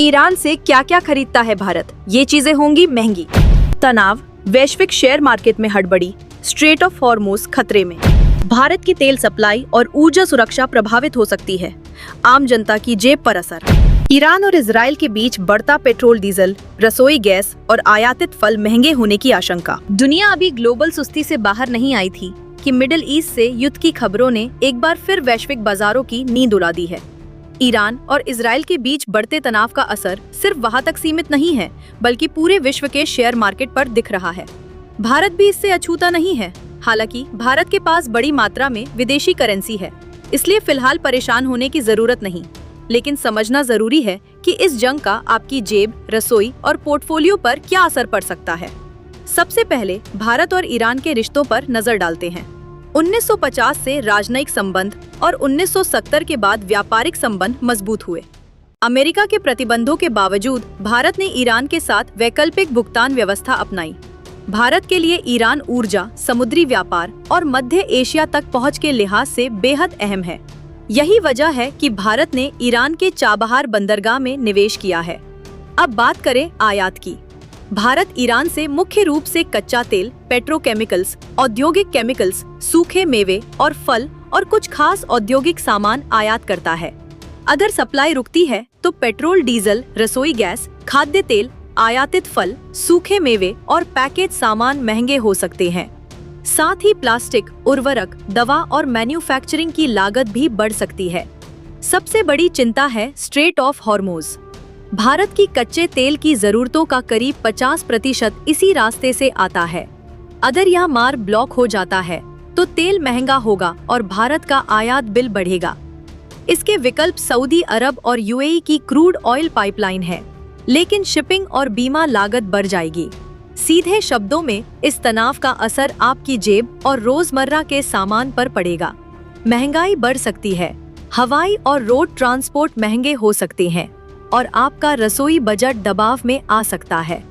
Iran से क्या क्या खरीदता है भारत, ये चीजें होंगी महंगी। तनाव, वैश्विक शेयर मार्केट में हड़बड़ी, स्ट्रेट ऑफ हॉर्मुज खतरे में। भारत की तेल सप्लाई और ऊर्जा सुरक्षा प्रभावित हो सकती है। आम जनता की जेब पर असर। ईरान और इजराइल के बीच बढ़ता पेट्रोल, डीजल, रसोई गैस और आयातित फल महंगे होने की आशंका। दुनिया अभी ग्लोबल सुस्ती से बाहर नहीं आई थी कि मिडिल ईस्ट से युद्ध की खबरों ने एक बार फिर वैश्विक बाजारों की नींद उड़ा दी है। ईरान और इजराइल के बीच बढ़ते तनाव का असर सिर्फ वहां तक सीमित नहीं है, बल्कि पूरे विश्व के शेयर मार्केट पर दिख रहा है। भारत भी इससे अछूता नहीं है। हालांकि भारत के पास बड़ी मात्रा में विदेशी करेंसी है, इसलिए फिलहाल परेशान होने की जरूरत नहीं। लेकिन समझना जरूरी है कि इस जंग का आपकी जेब, रसोई और पोर्टफोलियो पर क्या असर पड़ सकता है। सबसे पहले भारत और ईरान के रिश्तों पर नजर डालते हैं। 1950 से राजनयिक संबंध और 1970 के बाद व्यापारिक संबंध मजबूत हुए। अमेरिका के प्रतिबंधों के बावजूद भारत ने ईरान के साथ वैकल्पिक भुगतान व्यवस्था अपनाई। भारत के लिए ईरान ऊर्जा, समुद्री व्यापार और मध्य एशिया तक पहुंच के लिहाज से बेहद अहम है। यही वजह है कि भारत ने ईरान के चाबहार बंदरगाह में निवेश किया है। अब बात करें आयात की। भारत ईरान से मुख्य रूप से कच्चा तेल, पेट्रोकेमिकल्स, औद्योगिक केमिकल्स, सूखे मेवे और फल और कुछ खास औद्योगिक सामान आयात करता है। अगर सप्लाई रुकती है तो पेट्रोल, डीजल, रसोई गैस, खाद्य तेल, आयातित फल, सूखे मेवे और पैकेज सामान महंगे हो सकते हैं। साथ ही प्लास्टिक, उर्वरक, दवा और मैन्युफैक्चरिंग की लागत भी बढ़ सकती है। सबसे बड़ी चिंता है स्ट्रेट ऑफ हॉर्मुज। भारत की कच्चे तेल की जरूरतों का करीब 50% इसी रास्ते से आता है। अगर यह मार्ग ब्लॉक हो जाता है तो तेल महंगा होगा और भारत का आयात बिल बढ़ेगा। इसके विकल्प सऊदी अरब और यूएई की क्रूड ऑयल पाइपलाइन है, लेकिन शिपिंग और बीमा लागत बढ़ जाएगी। सीधे शब्दों में इस तनाव का असर आपकी जेब और रोजमर्रा के सामान पर पड़ेगा। महंगाई बढ़ सकती है, हवाई और रोड ट्रांसपोर्ट महंगे हो सकते हैं और आपका रसोई बजट दबाव में आ सकता है।